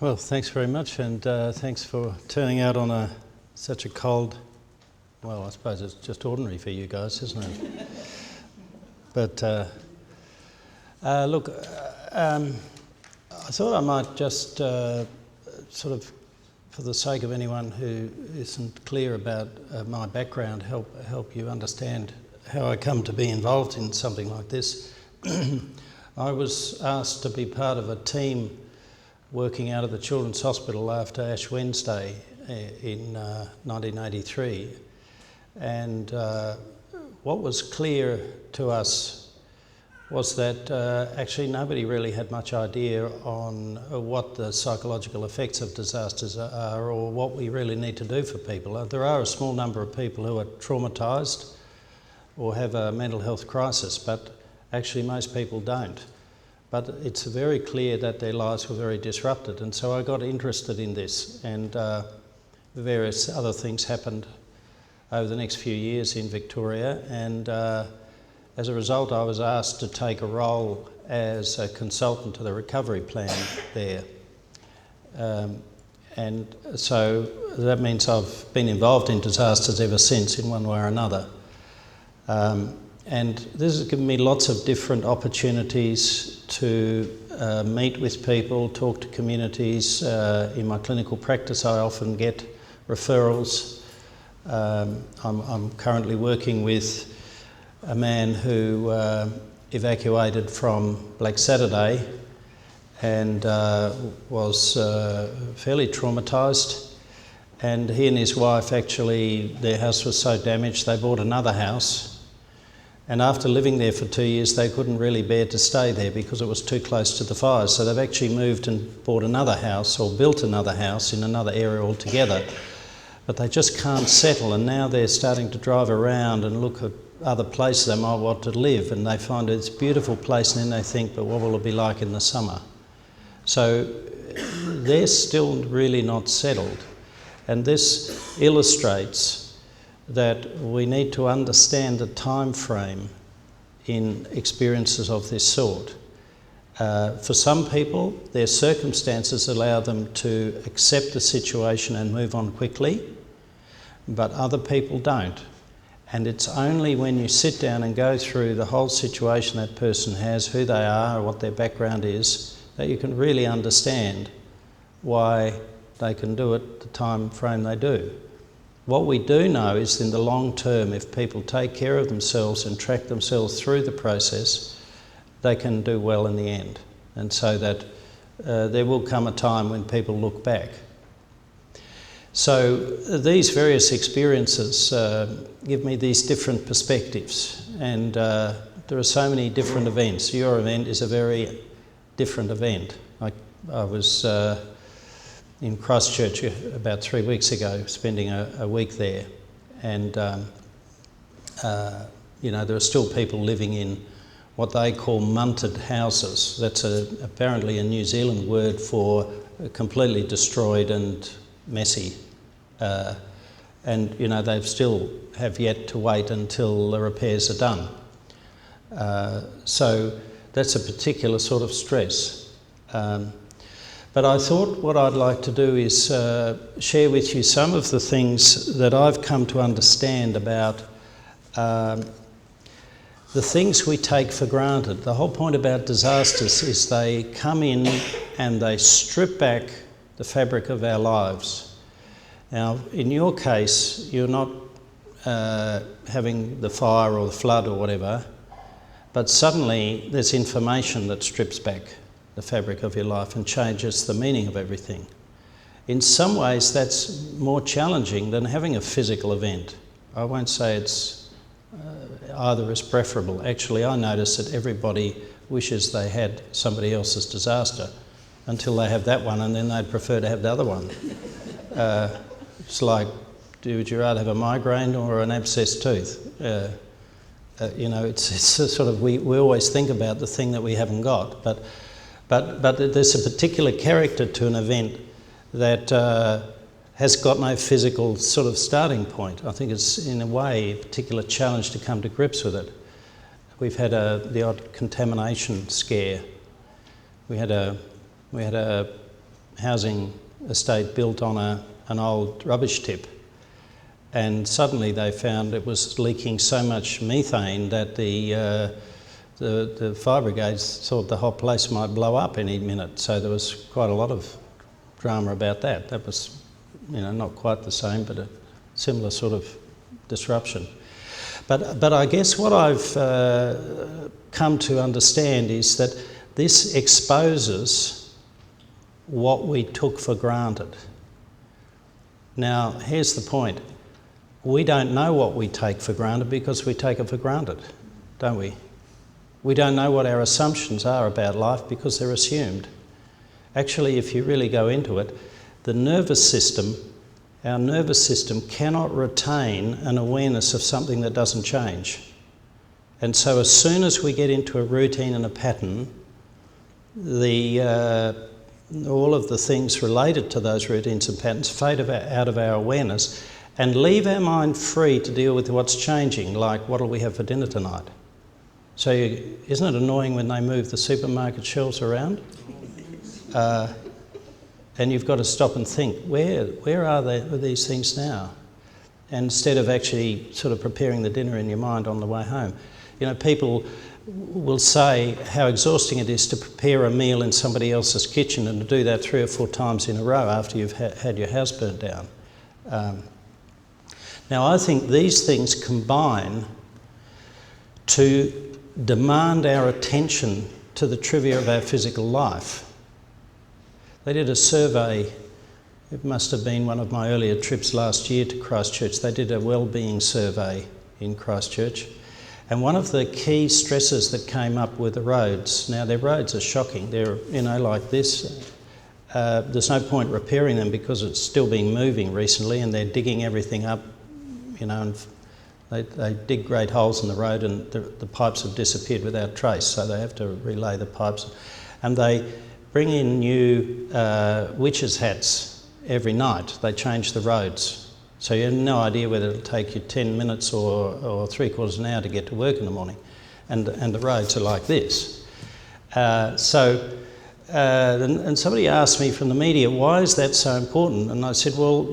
Well, thanks very much, and thanks for turning out on such a cold, well, I suppose it's just ordinary for you guys, isn't it? But look, I thought I might just sort of, for the sake of anyone who isn't clear about my background, help you understand how I come to be involved in something like this. I was asked to be part of a team working out of the Children's Hospital after Ash Wednesday in 1983. And what was clear to us was that actually nobody really had much idea on what the psychological effects of disasters are or what we really need to do for people. There are a small number of people who are traumatised or have a mental health crisis, but actually most people don't. But it's very clear that their lives were very disrupted, and so I got interested in this, and various other things happened over the next few years in Victoria, and as a result I was asked to take a role as a consultant to the recovery plan there. And so that means I've been involved in disasters ever since in one way or another. And this has given me lots of different opportunities to meet with people, talk to communities. In my clinical practice I often get referrals. I'm currently working with a man who evacuated from Black Saturday and was fairly traumatised. And he and his wife, actually, their house was so damaged they bought another house. And after living there for 2 years, they couldn't really bear to stay there because it was too close to the fires. So they've actually moved and bought another house or built another house in another area altogether. But they just can't settle, and now they're starting to drive around and look at other places they might want to live, and they find it's a beautiful place, and then they think, but what will it be like in the summer? So they're still really not settled. And this illustrates that we need to understand the time frame in experiences of this sort. For some people, their circumstances allow them to accept the situation and move on quickly, but other people don't. And it's only when you sit down and go through the whole situation that person has, who they are, what their background is, that you can really understand why they can do it the time frame they do. What we do know is in the long term, if people take care of themselves and track themselves through the process, they can do well in the end. And so that there will come a time when people look back. So these various experiences give me these different perspectives, and there are so many different events. Your event is a very different event. I was in Christchurch about 3 weeks ago, spending a week there, and you know, there are still people living in what they call munted houses. That's apparently a New Zealand word for completely destroyed and messy, and you know, they still have yet to wait until the repairs are done. So that's a particular sort of stress. But I thought what I'd like to do is share with you some of the things that I've come to understand about the things we take for granted. The whole point about disasters is they come in and they strip back the fabric of our lives. Now, in your case, you're not having the fire or the flood or whatever, but suddenly there's information that strips back the fabric of your life and changes the meaning of everything. In some ways that's more challenging than having a physical event. I won't say it's either is preferable. Actually, I notice that everybody wishes they had somebody else's disaster until they have that one, and then they'd prefer to have the other one. It's like, would you rather have a migraine or an abscessed tooth? You know, it's sort of, we always think about the thing that we haven't got, but there's a particular character to an event that has got no physical sort of starting point. I think it's, in a way, a particular challenge to come to grips with it. We've had the odd contamination scare. We had a housing estate built on an old rubbish tip, and suddenly they found it was leaking so much methane that the fire brigades thought the whole place might blow up any minute. So there was quite a lot of drama about that. That was, not quite the same, but a similar sort of disruption. But I guess what I've come to understand is that this exposes what we took for granted. Now, here's the point. We don't know what we take for granted because we take it for granted, don't we? We don't know what our assumptions are about life because they're assumed. Actually, if you really go into it, our nervous system cannot retain an awareness of something that doesn't change. And so as soon as we get into a routine and a pattern, all of the things related to those routines and patterns fade out of our awareness and leave our mind free to deal with what's changing, like what'll we have for dinner tonight? So isn't it annoying when they move the supermarket shelves around? And you've got to stop and think, where are these things now? And instead of actually sort of preparing the dinner in your mind on the way home. People will say how exhausting it is to prepare a meal in somebody else's kitchen and to do that 3 or 4 times in a row after you've had your house burnt down. Now, I think these things combine to demand our attention to the trivia of our physical life. They did a survey, it must have been one of my earlier trips last year to Christchurch. They did a wellbeing survey in Christchurch, and one of the key stresses that came up were the roads. Now, their roads are shocking. They're, like this. There's no point repairing them because it's still been moving recently, and they're digging everything up, and they dig great holes in the road, and the pipes have disappeared without trace, so they have to relay the pipes. And they bring in new witches' hats every night. They change the roads. So you have no idea whether it'll take you 10 minutes or 3/4 an hour to get to work in the morning. And the roads are like this. And somebody asked me from the media, why is that so important? And I said, well,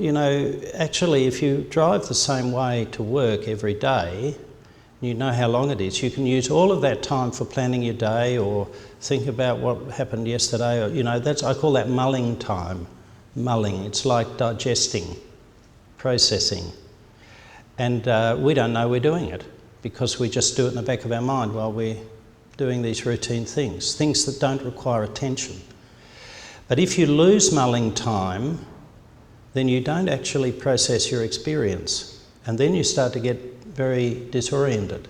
actually, if you drive the same way to work every day, you know how long it is, you can use all of that time for planning your day or think about what happened yesterday. Or, I call that mulling time. Mulling, it's like digesting, processing. And we don't know we're doing it because we just do it in the back of our mind while we're doing these routine things that don't require attention. But if you lose mulling time, then you don't actually process your experience, and then you start to get very disoriented.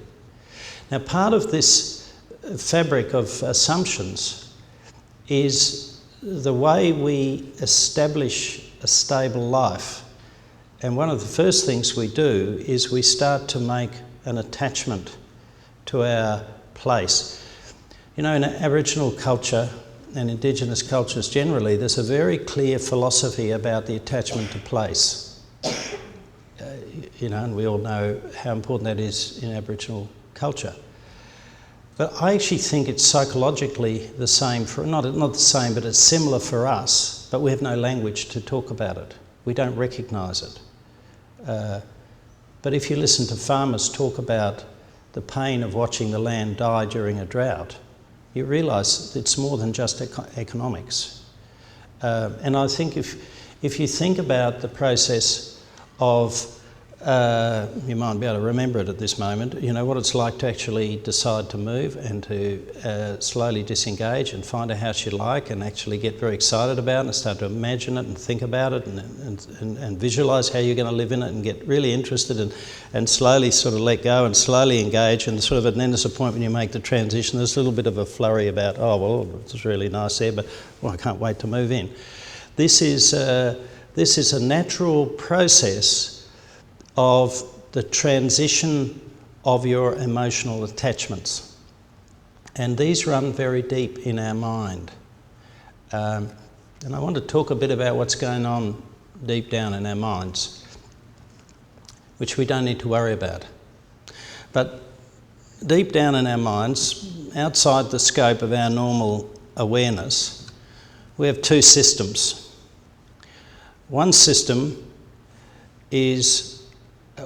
Now, part of this fabric of assumptions is the way we establish a stable life. And one of the first things we do is we start to make an attachment to our place. In Aboriginal culture and Indigenous cultures generally, there's a very clear philosophy about the attachment to place. And we all know how important that is in Aboriginal culture. But I actually think it's psychologically the same not the same, but it's similar for us, but we have no language to talk about it. We don't recognise it. But if you listen to farmers talk about the pain of watching the land die during a drought, you realise it's more than just economics. And I think if you think about the process of, you might be able to remember it at this moment, what it's like to actually decide to move and to slowly disengage and find a house you like and actually get very excited about it and start to imagine it and think about it and visualise how you're going to live in it and get really interested and slowly sort of let go and slowly engage, and sort of, and then there's a point when you make the transition, there's a little bit of a flurry about, oh, well, it's really nice there, but I can't wait to move in. This is a natural process of the transition of your emotional attachments. And these run very deep in our mind. And I want to talk a bit about what's going on deep down in our minds, which we don't need to worry about. But deep down in our minds, outside the scope of our normal awareness, we have 2 systems. One system is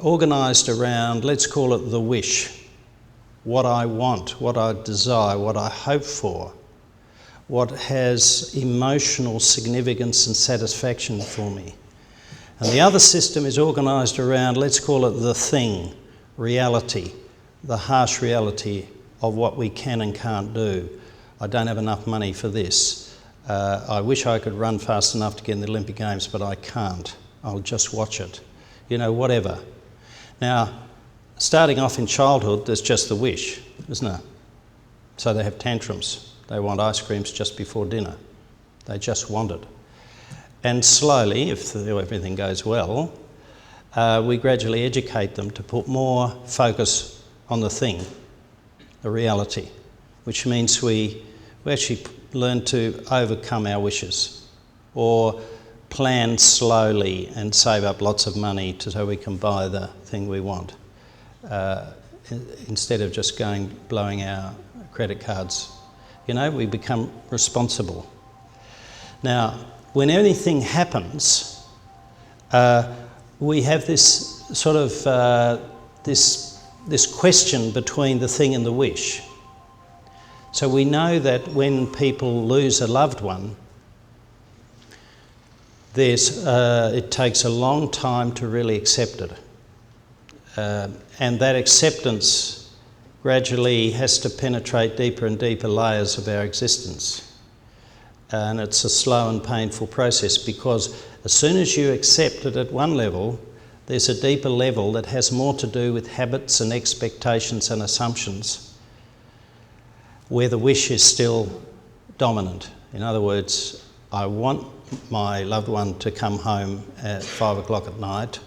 organised around, let's call it the wish, what I want, what I desire, what I hope for, what has emotional significance and satisfaction for me. And the other system is organised around, let's call it the thing, reality, the harsh reality of what we can and can't do. I don't have enough money for this. I wish I could run fast enough to get in the Olympic Games, but I can't. I'll just watch it. You know, whatever. Now, starting off in childhood, there's just the wish, isn't it? So they have tantrums. They want ice creams just before dinner. They just want it. And slowly, if everything goes well, we gradually educate them to put more focus on the thing, the reality, which means we actually learn to overcome our wishes or plan slowly and save up lots of money so we can buy the thing we want instead of just blowing our credit cards. You know, we become responsible. Now, when anything happens, we have this sort of this question between the thing and the wish. So we know that when people lose a loved one, it takes a long time to really accept it. And that acceptance gradually has to penetrate deeper and deeper layers of our existence. And it's a slow and painful process because as soon as you accept it at one level, there's a deeper level that has more to do with habits and expectations and assumptions where the wish is still dominant. In other words, I want my loved one to come home at 5 o'clock at night.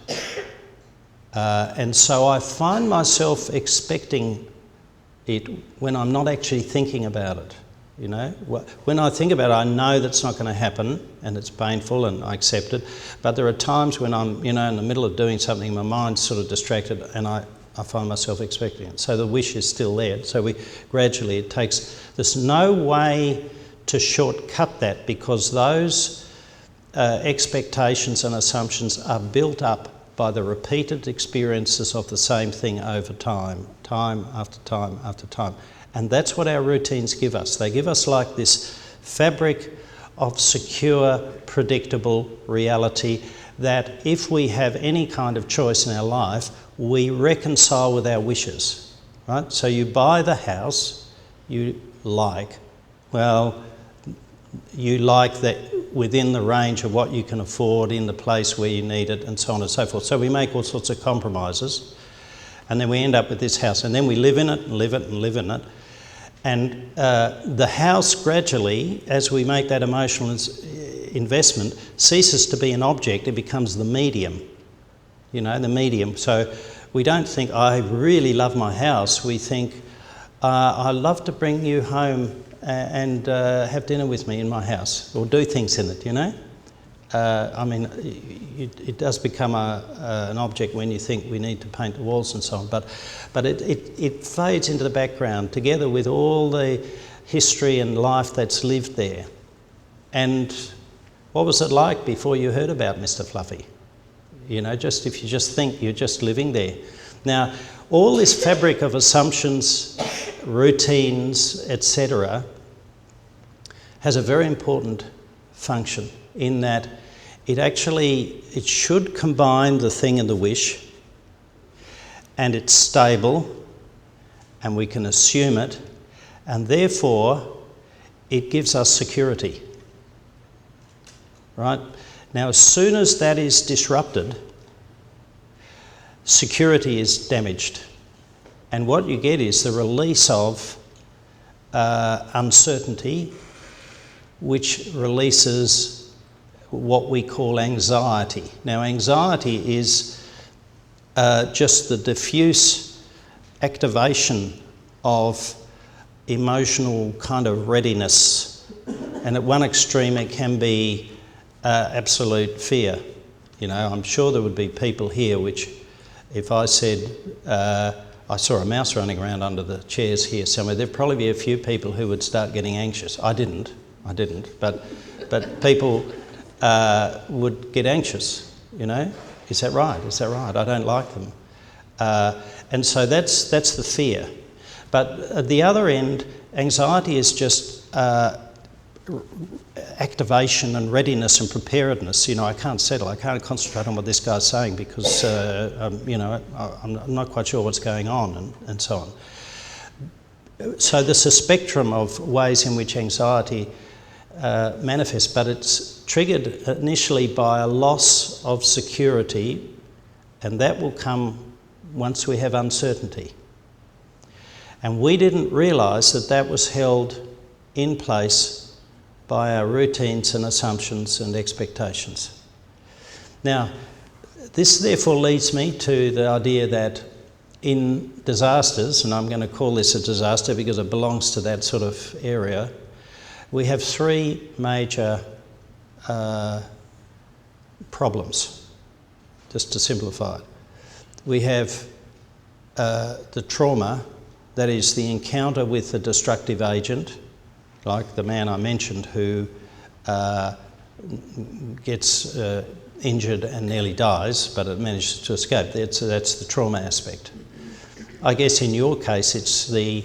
And so I find myself expecting it when I'm not actually thinking about it. You know, when I think about it, I know that's not going to happen and it's painful and I accept it. But there are times when I'm, in the middle of doing something, my mind's sort of distracted and I find myself expecting it. So the wish is still there. So there's no way to shortcut that because those expectations and assumptions are built up by the repeated experiences of the same thing over time after time after time. And that's what our routines give us. They give us like this fabric of secure, predictable reality that if we have any kind of choice in our life, we reconcile with our wishes, right? So you buy the house you like. Well, you like that within the range of what you can afford in the place where you need it and so on and so forth. So we make all sorts of compromises and then we end up with this house and then we live in it and live it and live in it. And the house gradually, as we make that emotional investment, ceases to be an object, it becomes the medium, the medium. So we don't think, I really love my house, we think, I love to bring you home and have dinner with me in my house or do things in it, it does become an object when you think we need to paint the walls and so on, but it fades into the background together with all the history and life that's lived there. And what was it like before you heard about Mr. Fluffy? If you just think you're just living there. Now, all this fabric of assumptions, routines, etc., has a very important function in that it should combine the thing and the wish, and it's stable, and we can assume it, and therefore it gives us security. Right? Now, as soon as that is disrupted, security is damaged. And what you get is the release of uncertainty, which releases what we call anxiety. Now, anxiety is just the diffuse activation of emotional kind of readiness. And at one extreme, it can be absolute fear. I'm sure there would be people here which, if I said, I saw a mouse running around under the chairs here somewhere, there'd probably be a few people who would start getting anxious. I didn't, but people, would get anxious, you know. Is that right? Is that right? I don't like them. And so that's the fear. But at the other end, anxiety is just activation and readiness and preparedness. You know, I can't settle. I can't concentrate on what this guy's saying because, you know, I'm not quite sure what's going on and so on. So there's a spectrum of ways in which anxiety manifests, but it's triggered initially by a loss of security, and that will come once we have uncertainty. And we didn't realise that that was held in place by our routines and assumptions and expectations. Now, this therefore leads me to the idea that in disasters, and I'm going to call this a disaster because it belongs to that sort of area, we have three major problems, just to simplify it. We have the trauma, that is the encounter with the destructive agent, like the man I mentioned who gets injured and nearly dies, but it manages to escape. That's the trauma aspect. I guess in your case it's the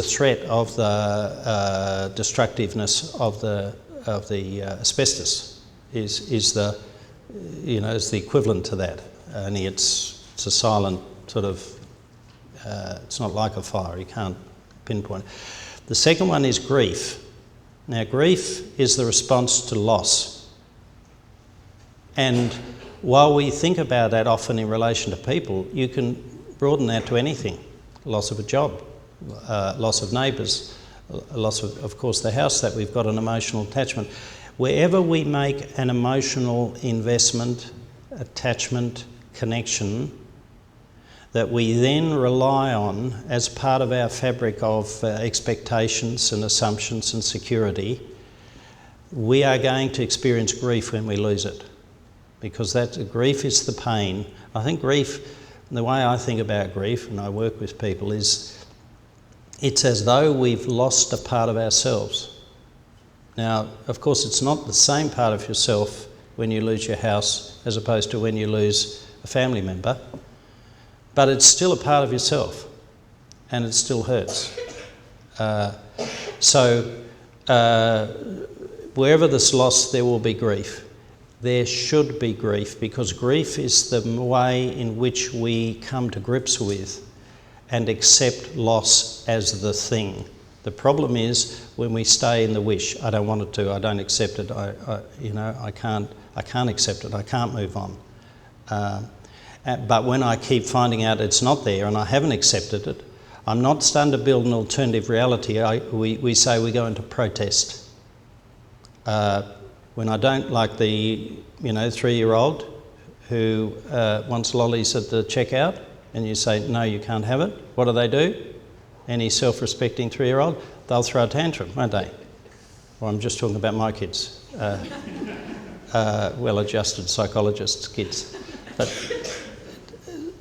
threat of the destructiveness of the asbestos is the equivalent to that. Only it's a silent sort of. It's not like a fire. You can't pinpoint it. The second one is grief. Now, grief is the response to loss. And while we think about that often in relation to people, you can broaden that to anything. Loss of a job, loss of neighbours, loss of course, the house that we've got an emotional attachment. Wherever we make an emotional investment, attachment, connection, that we then rely on as part of our fabric of expectations and assumptions and security, we are going to experience grief when we lose it. Because grief is the pain. I think grief, the way I think about grief, and I work with people, is it's as though we've lost a part of ourselves. Now, of course, it's not the same part of yourself when you lose your house as opposed to when you lose a family member, but it's still a part of yourself, and it still hurts. Wherever there's loss, there will be grief. There should be grief, because grief is the way in which we come to grips with and accept loss as the thing. The problem is when we stay in the wish. I don't want it to. I don't accept it. I can't accept it. I can't move on. But when I keep finding out it's not there and I haven't accepted it, I'm not starting to build an alternative reality. We say we go into protest. When I don't like the 3-year-old who wants lollies at the checkout, and you say, no, you can't have it, what do? Any self-respecting 3-year-old? They'll throw a tantrum, won't they? Well, I'm just talking about my kids, well-adjusted psychologists' kids. But,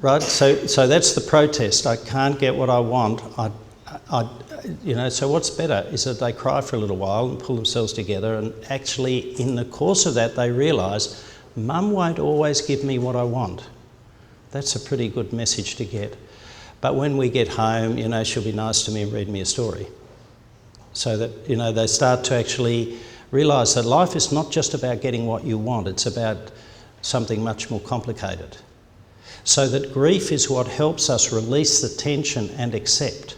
right, so that's the protest. I can't get what I want. So what's better is that they cry for a little while and pull themselves together, and actually in the course of that they realise, Mum won't always give me what I want. That's a pretty good message to get. But when we get home, she'll be nice to me and read me a story. So that, they start to actually realise that life is not just about getting what you want, it's about something much more complicated. So that grief is what helps us release the tension and accept.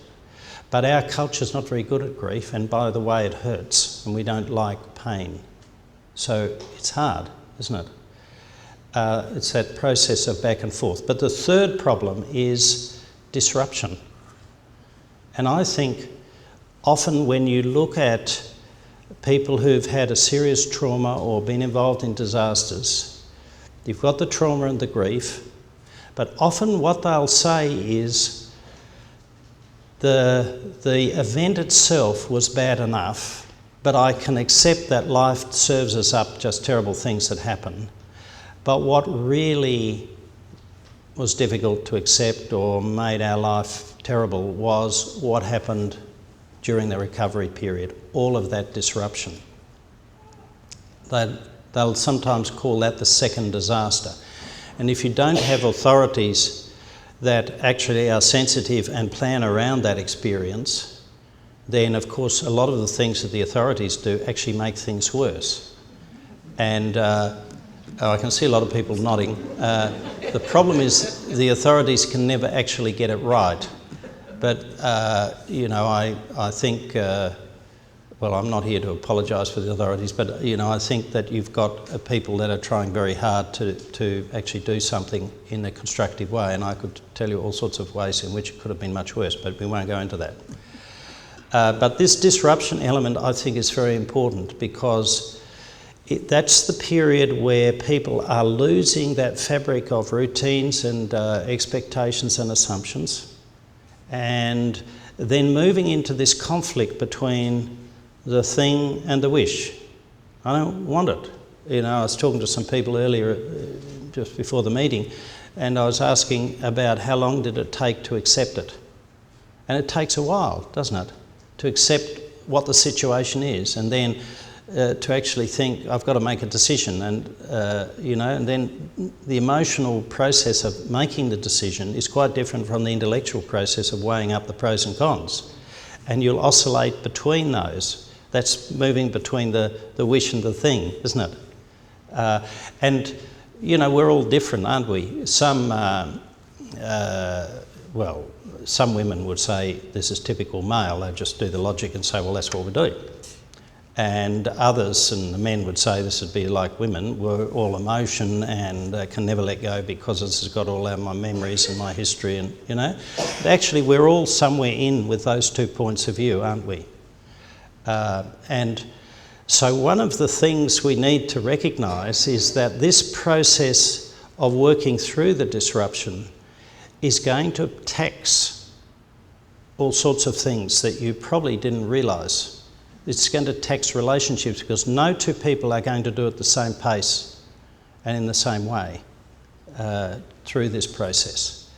But our culture's not very good at grief, and by the way, it hurts, and we don't like pain. So it's hard, isn't it? It's that process of back and forth. But the third problem is disruption. And I think often when you look at people who've had a serious trauma or been involved in disasters, you've got the trauma and the grief, but often what they'll say is the event itself was bad enough, but I can accept that life serves us up just terrible things that happen. But what really was difficult to accept or made our life terrible was what happened during the recovery period, all of that disruption. They'll sometimes call that the second disaster. And if you don't have authorities that actually are sensitive and plan around that experience, then of course a lot of the things that the authorities do actually make things worse. And I can see a lot of people nodding. The problem is the authorities can never actually get it right. But, I think, well, I'm not here to apologise for the authorities, but, I think that you've got people that are trying very hard to actually do something in a constructive way, and I could tell you all sorts of ways in which it could have been much worse, but we won't go into that. But this disruption element, I think, is very important because that's the period where people are losing that fabric of routines and expectations and assumptions, and then moving into this conflict between the thing and the wish. I don't want it. I was talking to some people earlier, just before the meeting, and I was asking about how long did it take to accept it. And it takes a while, doesn't it, to accept what the situation is, and then to actually think, I've got to make a decision, and and then the emotional process of making the decision is quite different from the intellectual process of weighing up the pros and cons. And you'll oscillate between those. That's moving between the wish and the thing, isn't it? And we're all different, aren't we? Some women would say this is typical male. They just do the logic and say, well, that's what we do. And others, and the men would say this would be like women, were all emotion and can never let go because this has got all out my memories and my history, and But actually we're all somewhere in with those 2 points of view, aren't we? And so one of the things we need to recognise is that this process of working through the disruption is going to tax all sorts of things that you probably didn't realise. It's going to tax relationships because no two people are going to do it the same pace and in the same way through this process.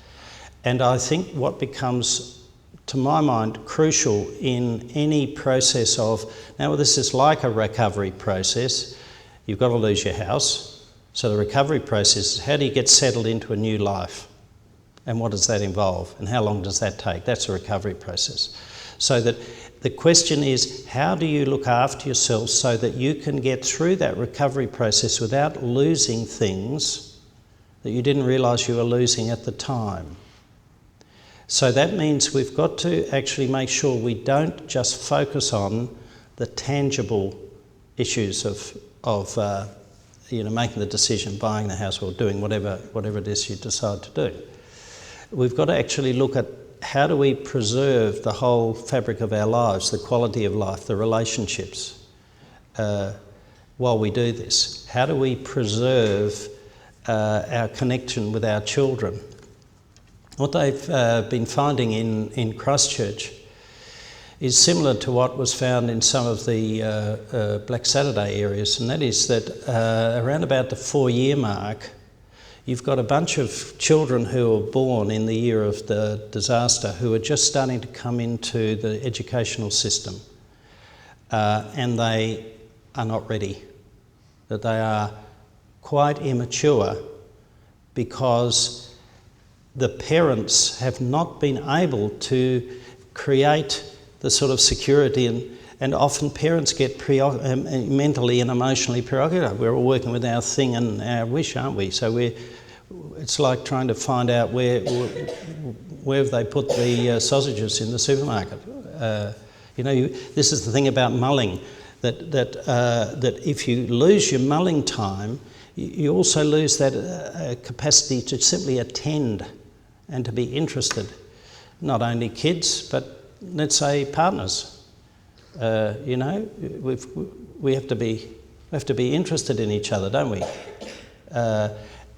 And I think what becomes, to my mind, crucial in any process of, now this is like a recovery process. You've got to lose your house. So the recovery process is how do you get settled into a new life? And what does that involve? And how long does that take? That's a recovery process. So that the question is, how do you look after yourself so that you can get through that recovery process without losing things that you didn't realise you were losing at the time? So that means we've got to actually make sure we don't just focus on the tangible issues of making the decision, buying the house or doing whatever it is you decide to do. We've got to actually look at how do we preserve the whole fabric of our lives, the quality of life, the relationships, while we do this? How do we preserve our connection with our children? What they've been finding in Christchurch is similar to what was found in some of the Black Saturday areas, and that is that around about the 4-year mark, you've got a bunch of children who were born in the year of the disaster who are just starting to come into the educational system, and they are not ready. That they are quite immature because the parents have not been able to create the sort of security, and often parents get mentally and emotionally preoccupied. We're all working with our thing and our wish, aren't we? So it's like trying to find out where have they put the sausages in the supermarket. This is the thing about mulling, that if you lose your mulling time, you also lose that capacity to simply attend and to be interested. Not only kids, but let's say partners. We have to be interested in each other, don't we?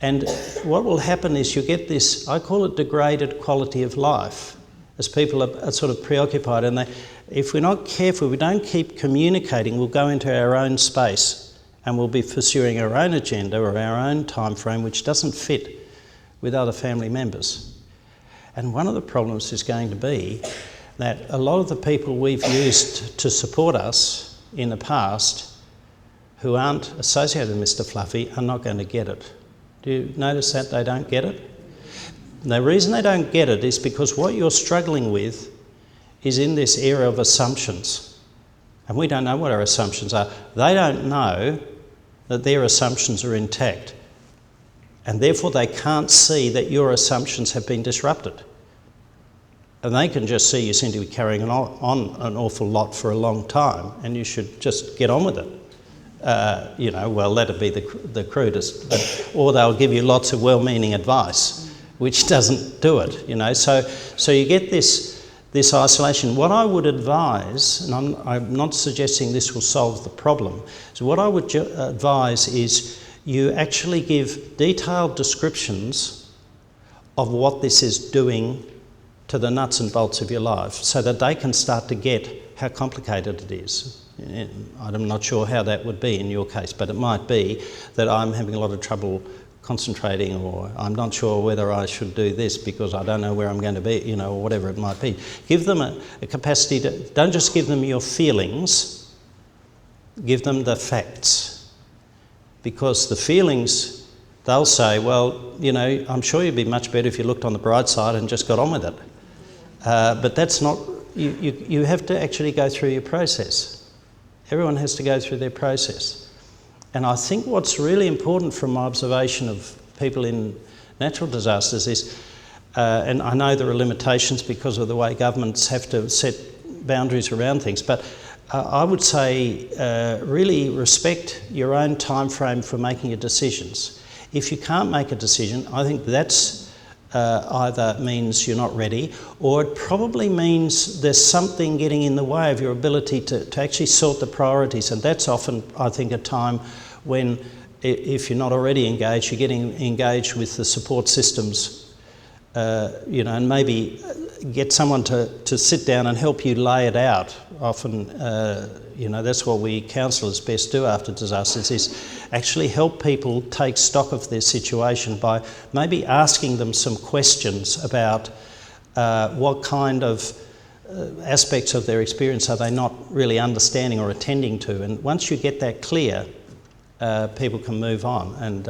And what will happen is you get this, I call it degraded quality of life, as people are sort of preoccupied, and if we're not careful, we don't keep communicating, we'll go into our own space and we'll be pursuing our own agenda or our own time frame, which doesn't fit with other family members. And one of the problems is going to be that a lot of the people we've used to support us in the past, who aren't associated with Mr. Fluffy are not going to get it. Do you notice that they don't get it? The reason they don't get it is because what you're struggling with is in this area of assumptions. And we don't know what our assumptions are. They don't know that their assumptions are intact. And therefore they can't see that your assumptions have been disrupted. And they can just see you seem to be carrying on an awful lot for a long time, and you should just get on with it. Well, let it be the crudest. Or they'll give you lots of well-meaning advice, which doesn't do it, So you get this isolation. What I would advise, and I'm not suggesting this will solve the problem, so what I would advise is you actually give detailed descriptions of what this is doing to the nuts and bolts of your life so that they can start to get how complicated it is. I'm not sure how that would be in your case, but it might be that I'm having a lot of trouble concentrating, or I'm not sure whether I should do this because I don't know where I'm going to be, or whatever it might be. Give them a capacity to, don't just give them your feelings, give them the facts. Because the feelings, they'll say, well, I'm sure you'd be much better if you looked on the bright side and just got on with it. But that's not, you have to actually go through your process. Everyone has to go through their process. And I think what's really important from my observation of people in natural disasters is, and I know there are limitations because of the way governments have to set boundaries around things, but I would say really respect your own time frame for making your decisions. If you can't make a decision, I think that's either means you're not ready, or it probably means there's something getting in the way of your ability to actually sort the priorities. And that's often, I think, a time when, if you're not already engaged, you're getting engaged with the support systems, and maybe get someone to sit down and help you lay it out. Often, that's what we counsellors best do after disasters, is actually help people take stock of their situation by maybe asking them some questions about what kind of aspects of their experience are they not really understanding or attending to. And once you get that clear, people can move on. And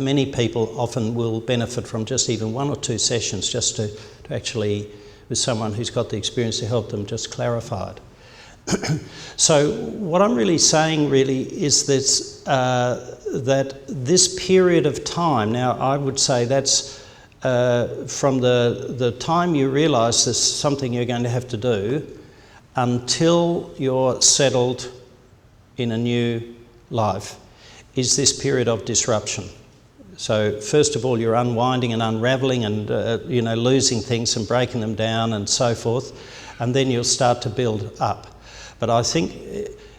many people often will benefit from just even 1 or 2 sessions just to actually, with someone who's got the experience to help them just clarify it. So what I'm really saying is this, that this period of time, now I would say that's from the time you realise there's something you're going to have to do until you're settled in a new life, is this period of disruption. So first of all, you're unwinding and unravelling and losing things and breaking them down and so forth, and then you'll start to build up. But I think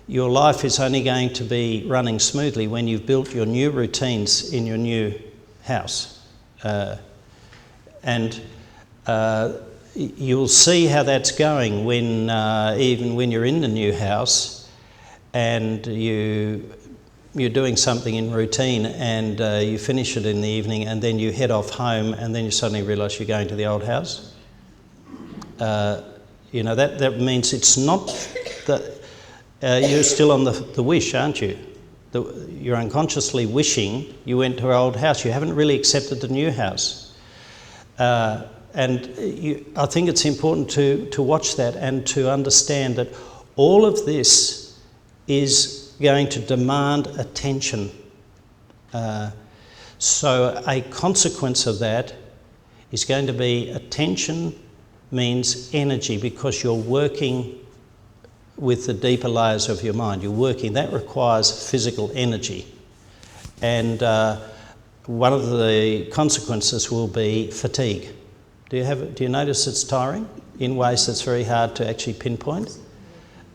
your life is only going to be running smoothly when you've built your new routines in your new house. And you'll see how that's going when even when you're in the new house and you're doing something in routine and you finish it in the evening and then you head off home and then you suddenly realise you're going to the old house. That means it's not that you're still on the wish, aren't you? You're unconsciously wishing you went to our old house. You haven't really accepted the new house. I think it's important to watch that and to understand that all of this is going to demand attention. So a consequence of that is going to be attention means energy, because you're working with the deeper layers of your mind. You're working, that requires physical energy. And one of the consequences will be fatigue. Do you notice it's tiring in ways that's very hard to actually pinpoint?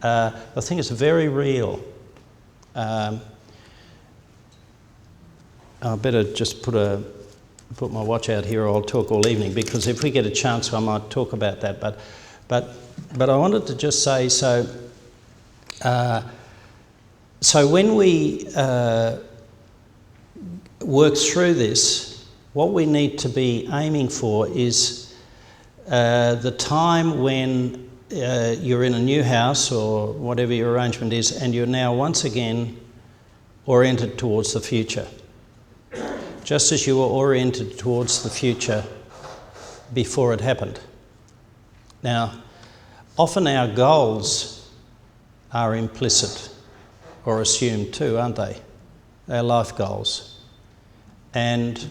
I think it's very real. I better just put my watch out here, or I'll talk all evening, because if we get a chance I might talk about that. But I wanted to just say, so when we work through this, what we need to be aiming for is the time when you're in a new house or whatever your arrangement is, and you're now once again oriented towards the future, just as you were oriented towards the future before it happened. Now, often our goals are implicit or assumed too, aren't they? Our life goals. And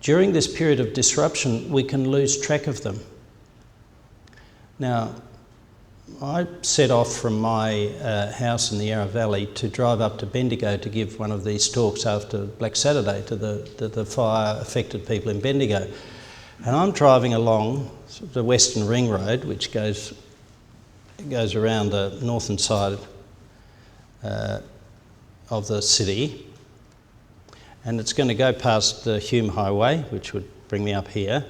during this period of disruption, we can lose track of them. Now, I set off from my house in the Yarra Valley to drive up to Bendigo to give one of these talks after Black Saturday to the fire-affected people in Bendigo. And I'm driving along the Western Ring Road, which goes around the northern side of the city, and it's going to go past the Hume Highway, which would bring me up here,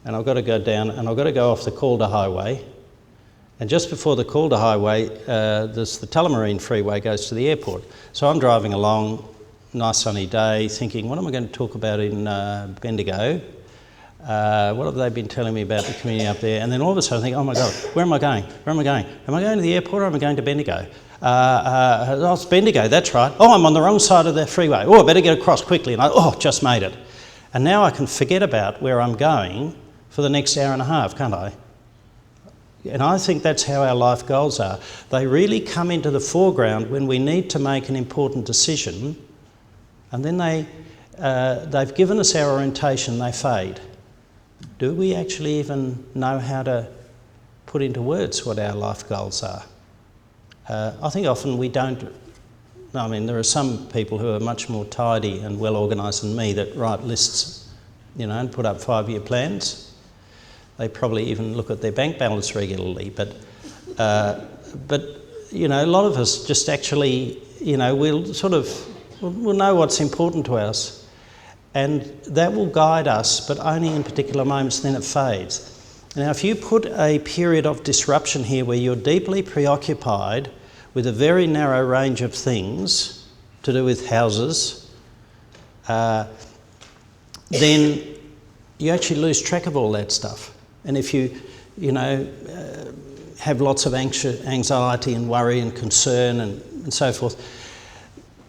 and I've got to go down and I've got to go off the Calder Highway, and just before the Calder Highway there's the Tullamarine Freeway goes to the airport. So I'm driving along, nice sunny day, thinking, what am I going to talk about in Bendigo? What have they been telling me about the community up there? And then all of a sudden I think, oh my God, where am I going? Where am I going? Am I going to the airport or am I going to Bendigo? Oh, it's Bendigo, that's right. Oh, I'm on the wrong side of the freeway. Oh, I better get across quickly. And just made it. And now I can forget about where I'm going for the next hour and a half, can't I? And I think that's how our life goals are. They really come into the foreground when we need to make an important decision, and then they've given us our orientation, they fade. Do we actually even know how to put into words what our life goals are? I think often we don't. I mean, there are some people who are much more tidy and well organised than me that write lists, and put up 5-year plans. They probably even look at their bank balance regularly. But a lot of us just actually, we'll know what's important to us, and that will guide us, but only in particular moments. Then it fades. Now, if you put a period of disruption here where you're deeply preoccupied with a very narrow range of things to do with houses, then you actually lose track of all that stuff. And if you have lots of anxiety and worry and concern and so forth,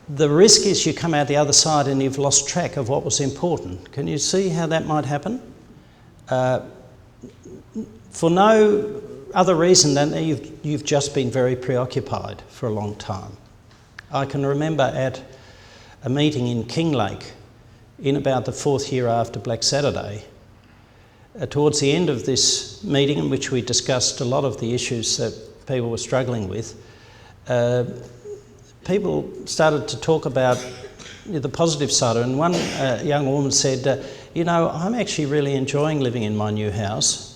the risk is you come out the other side and you've lost track of what was important. Can you see how that might happen? For no other reason than that you've just been very preoccupied for a long time. I can remember at a meeting in Kinglake in about the 4th year after Black Saturday, towards the end of this meeting, in which we discussed a lot of the issues that people were struggling with, people started to talk about the positive side, and one young woman said, I'm actually really enjoying living in my new house,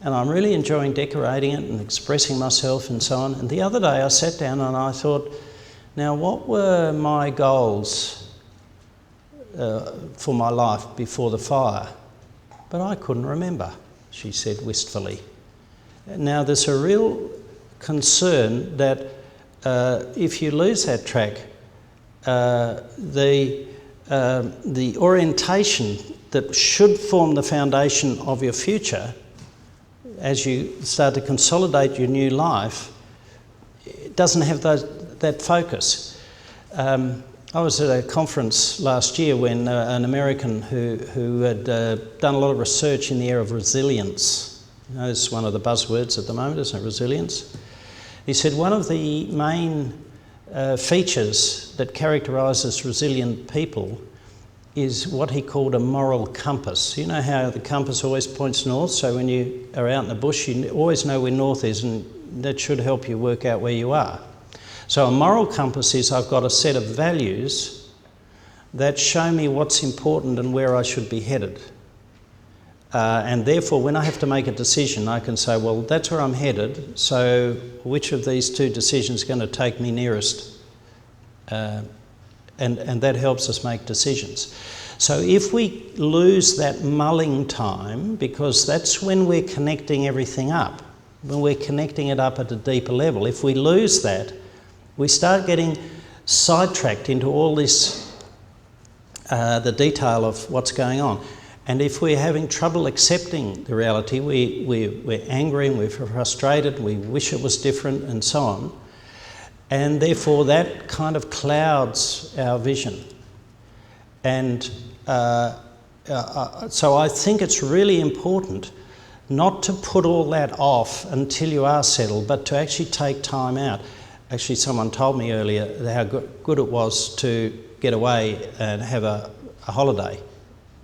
and I'm really enjoying decorating it and expressing myself and so on. And the other day I sat down and I thought, now what were my goals for my life before the fire? But I couldn't remember, she said wistfully. Now there's a real concern that if you lose that track, the orientation that should form the foundation of your future, as you start to consolidate your new life, it doesn't have that focus. I was at a conference last year when an American who had done a lot of research in the area of resilience, it's one of the buzzwords at the moment, isn't it, resilience? He said one of the main features that characterises resilient people is what he called a moral compass. You know how the compass always points north, so when you are out in the bush you always know where north is, and that should help you work out where you are. So a moral compass is I've got a set of values that show me what's important and where I should be headed. And therefore when I have to make a decision I can say, well, that's where I'm headed, so which of these two decisions is going to take me nearest? And that helps us make decisions. So if we lose that mulling time, because that's when we're connecting everything up, when we're connecting it up at a deeper level, if we lose that, we start getting sidetracked into all this, the detail of what's going on. And if we're having trouble accepting the reality, we're angry and we're frustrated, we wish it was different and so on. And therefore that kind of clouds our vision. And so I think it's really important not to put all that off until you are settled, but to actually take time out. Actually, someone told me earlier how good it was to get away and have a holiday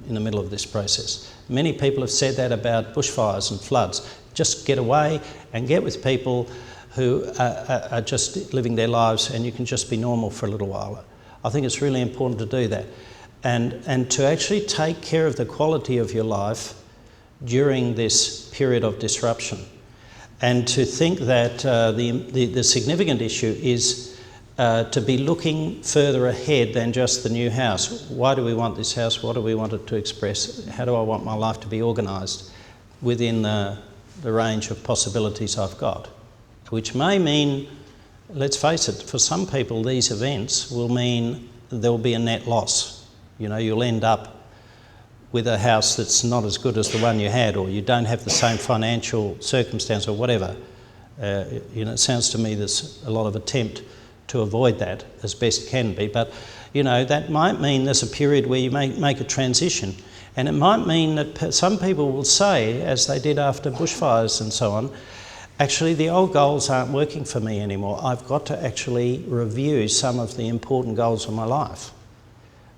in the middle of this process. Many people have said that about bushfires and floods. Just get away and get with people who are just living their lives, and you can just be normal for a little while. I think it's really important to do that. And to actually take care of the quality of your life during this period of disruption. And to think that the significant issue is to be looking further ahead than just the new house. Why do we want this house? What do we want it to express? How do I want my life to be organised within the range of possibilities I've got? Which may mean, let's face it, for some people these events will mean there will be a net loss. You know, you'll end up with a house that's not as good as the one you had, or you don't have the same financial circumstance or whatever. You know, it sounds to me there's a lot of attempt to avoid that as best can be, but you know, that might mean there's a period where you make a transition, and it might mean that some people will say, as they did after bushfires and so on, actually the old goals aren't working for me anymore. I've got to actually review some of the important goals of my life.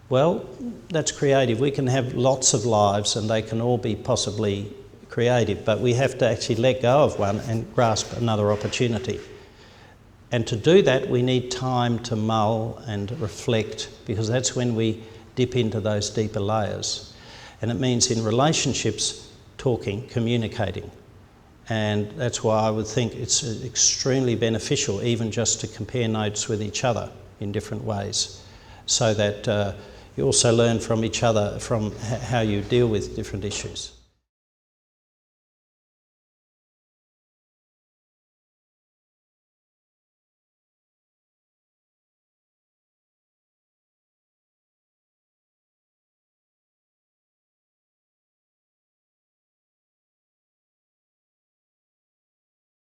Well, that's creative. We can have lots of lives and they can all be possibly creative, but we have to actually let go of one and grasp another opportunity. And to do that, we need time to mull and reflect, because that's when we dip into those deeper layers. And it means in relationships, talking, communicating. And that's why I would think it's extremely beneficial even just to compare notes with each other in different ways, so that you also learn from each other, from how you deal with different issues.